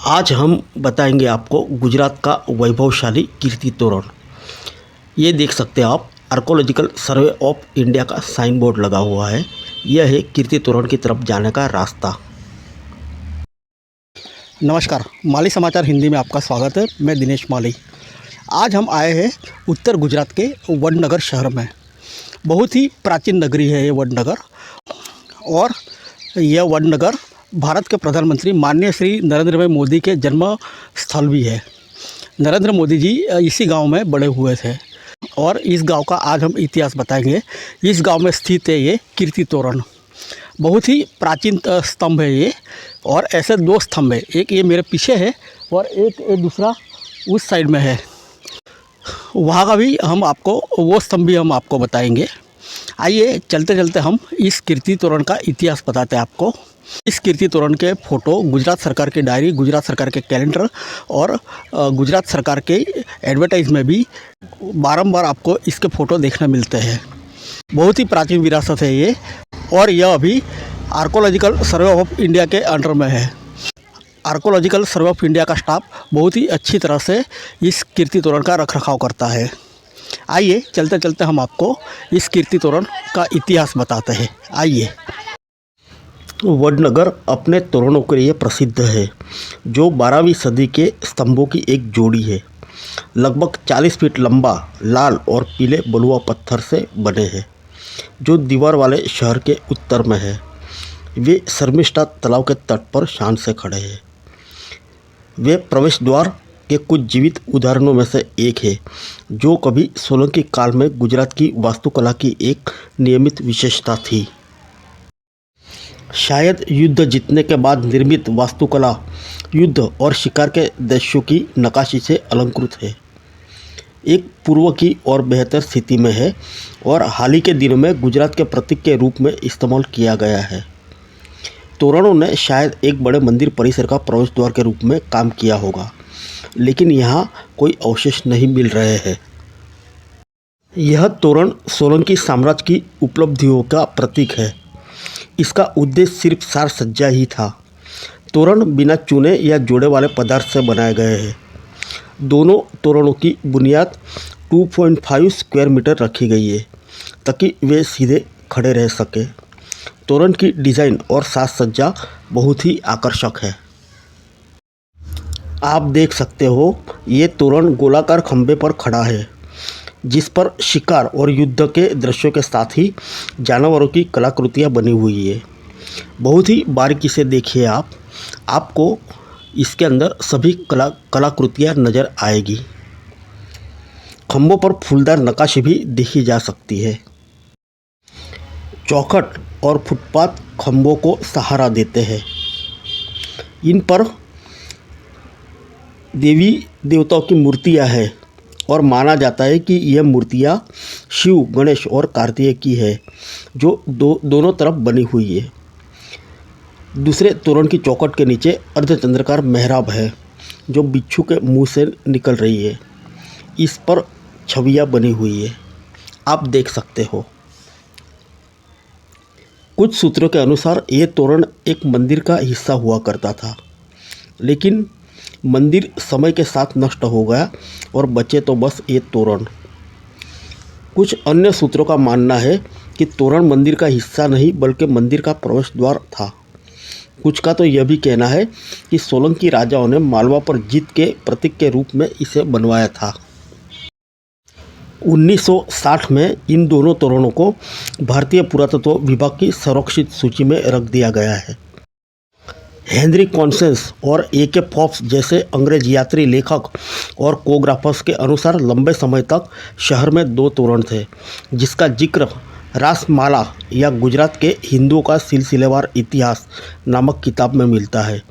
आज हम बताएंगे आपको गुजरात का वैभवशाली कीर्ति तोरण। ये देख सकते हैं आप, आर्कोलॉजिकल सर्वे ऑफ इंडिया का साइन बोर्ड लगा हुआ है। यह है कीर्ति तोरण की तरफ जाने का रास्ता। नमस्कार, माली समाचार हिंदी में आपका स्वागत है। मैं दिनेश माली। आज हम आए हैं उत्तर गुजरात के वडनगर शहर में। बहुत ही प्राचीन नगरी है ये वडनगर, और यह वडनगर भारत के प्रधानमंत्री माननीय श्री नरेंद्र भाई मोदी के जन्म स्थल भी है। नरेंद्र मोदी जी इसी गांव में बड़े हुए थे, और इस गांव का आज हम इतिहास बताएंगे। इस गांव में स्थित है ये कीर्ति तोरण। बहुत ही प्राचीन स्तंभ है ये, और ऐसे दो स्तंभ है, एक ये मेरे पीछे है और एक दूसरा उस साइड में है। वहाँ का भी हम आपको, वो स्तंभ भी हम आपको बताएंगे। आइए चलते चलते हम इस कीर्ति तोरण का इतिहास बताते हैं आपको। इस कीर्ति तोरण के फ़ोटो गुजरात सरकार की डायरी, गुजरात सरकार के कैलेंडर और गुजरात सरकार के एडवर्टाइज में भी बारंबार आपको इसके फ़ोटो देखने मिलते हैं। बहुत ही प्राचीन विरासत है ये, और यह अभी आर्कोलॉजिकल सर्वे ऑफ इंडिया के अंडर में है। आर्कोलॉजिकल सर्वे ऑफ इंडिया का स्टाफ बहुत ही अच्छी तरह से इस कीर्ति तोरण का रखरखाव करता है। आइए चलते चलते हम आपको इस कीर्ति तोरण का इतिहास बताते हैं। आइए। वडनगर अपने तोरणों के लिए प्रसिद्ध है, जो 12वीं सदी के स्तंभों की एक जोड़ी है। लगभग 40 फीट लंबा, लाल और पीले बलुआ पत्थर से बने हैं, जो दीवार वाले शहर के उत्तर में है। वे शर्मिष्ठा तालाब के तट पर शान से खड़े हैं। वे प्रवेश द्वार के कुछ जीवित उदाहरणों में से एक है, जो कभी सोलंकी काल में गुजरात की वास्तुकला की एक नियमित विशेषता थी। शायद युद्ध जीतने के बाद निर्मित वास्तुकला युद्ध और शिकार के दृश्यों की नक्काशी से अलंकृत है। एक पूर्व की और बेहतर स्थिति में है, और हाल ही के दिनों में गुजरात के प्रतीक के रूप में इस्तेमाल किया गया है। तोरणों ने शायद एक बड़े मंदिर परिसर का प्रवेश द्वार के रूप में काम किया होगा, लेकिन यहाँ कोई अवशेष नहीं मिल रहे हैं। यह तोरण सोलंकी साम्राज्य की उपलब्धियों का प्रतीक है। इसका उद्देश्य सिर्फ साज सज्जा ही था। तोरण बिना चूने या जोड़े वाले पदार्थ से बनाए गए हैं। दोनों तोरणों की बुनियाद 2.5 स्क्वायर मीटर रखी गई है, ताकि वे सीधे खड़े रह सके। तोरण की डिज़ाइन और साज सज्जा बहुत ही आकर्षक है। आप देख सकते हो, ये तोरण गोलाकार खंभे पर खड़ा है, जिस पर शिकार और युद्ध के दृश्यों के साथ ही जानवरों की कलाकृतियाँ बनी हुई है। बहुत ही बारीकी से देखिए आप, आपको इसके अंदर सभी कलाकृतियाँ नज़र आएगी। खंभों पर फूलदार नक्काशी भी देखी जा सकती है। चौखट और फुटपाथ खंभों को सहारा देते हैं। इन पर देवी देवताओं की मूर्तियाँ हैं, और माना जाता है कि यह मूर्तियाँ शिव, गणेश और कार्तिकेय की है, जो दोनों तरफ बनी हुई है। दूसरे तोरण की चौखट के नीचे अर्धचंद्राकार मेहराब है, जो बिच्छू के मुंह से निकल रही है। इस पर छवियाँ बनी हुई है, आप देख सकते हो। कुछ सूत्रों के अनुसार ये तोरण एक मंदिर का हिस्सा हुआ करता था, लेकिन मंदिर समय के साथ नष्ट हो गया और बचे तो बस ये तोरण। कुछ अन्य सूत्रों का मानना है कि तोरण मंदिर का हिस्सा नहीं, बल्कि मंदिर का प्रवेश द्वार था। कुछ का तो यह भी कहना है कि सोलंकी राजाओं ने मालवा पर जीत के प्रतीक के रूप में इसे बनवाया था। 1960 में इन दोनों तोरणों को भारतीय पुरातत्व विभाग की संरक्षित सूची में रख दिया गया है। हेनरी कॉन्सेंस और A.K. फोर्ब्स जैसे अंग्रेज यात्री लेखक और कोग्राफर्स के अनुसार लंबे समय तक शहर में 2 तोरण थे, जिसका जिक्र रासमाला या गुजरात के हिंदुओं का सिलसिलेवार इतिहास नामक किताब में मिलता है,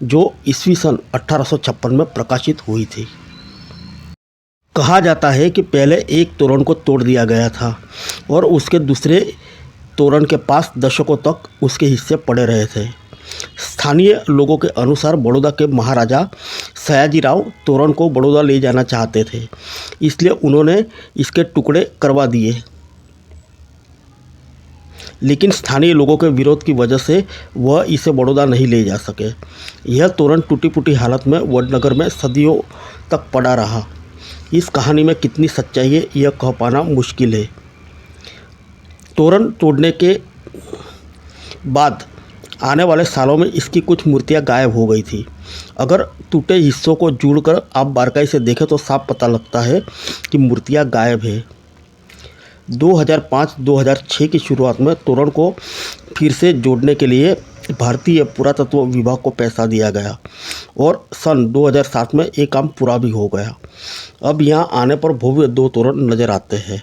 जो ईस्वी सन 1856 में प्रकाशित हुई थी। कहा जाता है कि पहले एक तोरण को तोड़ दिया गया था, और उसके दूसरे तोरण के पास दशकों तक उसके हिस्से पड़े रहे थे। स्थानीय लोगों के अनुसार बड़ौदा के महाराजा सयाजीराव तोरण को बड़ौदा ले जाना चाहते थे, इसलिए उन्होंने इसके टुकड़े करवा दिए। लेकिन स्थानीय लोगों के विरोध की वजह से वह इसे बड़ौदा नहीं ले जा सके। यह तोरण टूटी फूटी हालत में वडनगर में सदियों तक पड़ा रहा। इस कहानी में कितनी सच्चाई है यह कह पाना मुश्किल है। तोरण तोड़ने के बाद आने वाले सालों में इसकी कुछ मूर्तियां गायब हो गई थी। अगर टूटे हिस्सों को जोड़कर आप बारीकाई से देखें तो साफ पता लगता है कि मूर्तियां गायब है। 2005-2006 की शुरुआत में तोरण को फिर से जोड़ने के लिए भारतीय पुरातत्व विभाग को पैसा दिया गया और सन 2007 में ये काम पूरा भी हो गया। अब यहाँ आने पर भव्य 2 तोरण नज़र आते हैं।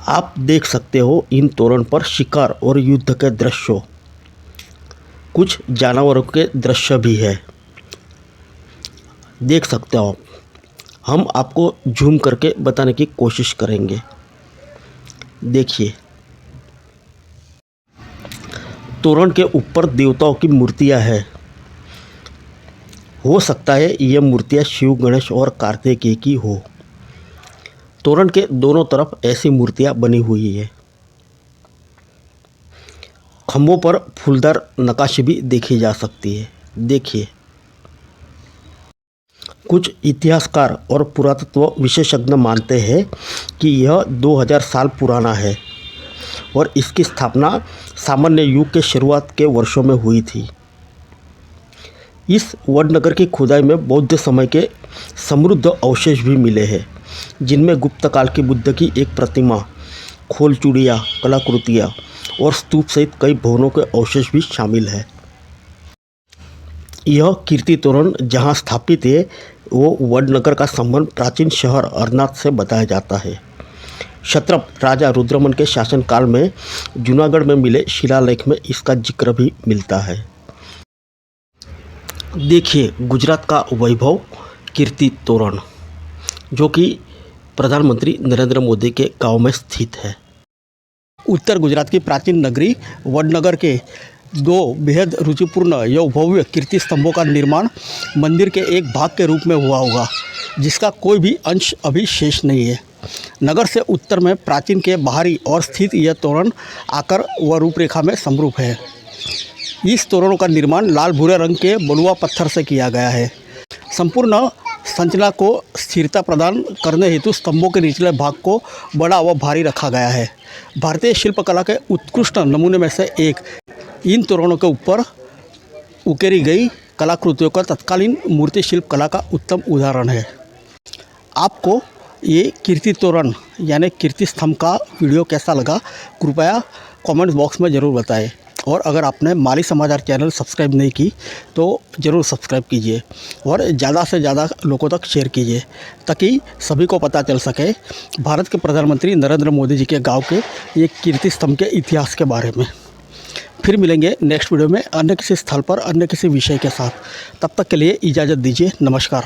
आप देख सकते हो इन तोरण पर शिकार और युद्ध के दृश्य, कुछ जानवरों के दृश्य भी है, देख सकते हो आप। हम आपको जूम करके बताने की कोशिश करेंगे। देखिए, तोरण के ऊपर देवताओं की मूर्तियां हैं। हो सकता है ये मूर्तियां शिव, गणेश और कार्तिकेय की हो। तोरण के दोनों तरफ ऐसी मूर्तियां बनी हुई है। खंभों पर फूलदार नक्काशी भी देखी जा सकती है। देखिए, कुछ इतिहासकार और पुरातत्व विशेषज्ञ मानते हैं कि यह 2000 साल पुराना है और इसकी स्थापना सामान्य युग के शुरुआत के वर्षों में हुई थी। इस वडनगर की खुदाई में बौद्ध समय के समृद्ध अवशेष भी मिले हैं, जिनमें गुप्त काल की बुद्ध की एक प्रतिमा, खोल चूड़ियाँ, कलाकृतियाँ और स्तूप सहित कई भवनों के अवशेष भी शामिल है। यह कीर्ति तोरण जहाँ स्थापित है वो वडनगर का संबंध प्राचीन शहर अरनाथ से बताया जाता है। क्षत्रप राजा रुद्रमन के शासनकाल में जूनागढ़ में मिले शिलालेख में इसका जिक्र भी मिलता है। देखिए, गुजरात का वैभव कीर्ति तोरण, जो कि प्रधानमंत्री नरेंद्र मोदी के गांव में स्थित है। उत्तर गुजरात की प्राचीन नगरी वडनगर के 2 बेहद रुचिपूर्ण एवं भव्य कीर्ति स्तंभों का निर्माण मंदिर के एक भाग के रूप में हुआ होगा, जिसका कोई भी अंश अभी शेष नहीं है। नगर से उत्तर में प्राचीन के बाहरी और स्थित यह तोरण आकार व रूपरेखा में समरूप है। इस तोरणों का निर्माण लाल भूरे रंग के बलुआ पत्थर से किया गया है। संपूर्ण संरचना को स्थिरता प्रदान करने हेतु स्तंभों के निचले भाग को बड़ा व भारी रखा गया है। भारतीय शिल्पकला के उत्कृष्ट नमूने में से एक इन तोरणों के ऊपर उकेरी गई कलाकृतियों का तत्कालीन मूर्ति शिल्प कला का उत्तम उदाहरण है। आपको ये कीर्ति तोरण यानी कीर्ति स्तंभ का वीडियो कैसा लगा, कृपया कमेंट बॉक्स में ज़रूर बताएं। और अगर आपने माली समाचार चैनल सब्सक्राइब नहीं की तो ज़रूर सब्सक्राइब कीजिए और ज़्यादा से ज़्यादा लोगों तक शेयर कीजिए, ताकि सभी को पता चल सके भारत के प्रधानमंत्री नरेंद्र मोदी जी के गांव के ये कीर्ति स्तंभ के इतिहास के बारे में। फिर मिलेंगे नेक्स्ट वीडियो में अन्य किसी स्थल पर अन्य किसी विषय के साथ। तब तक के लिए इजाज़त दीजिए। नमस्कार।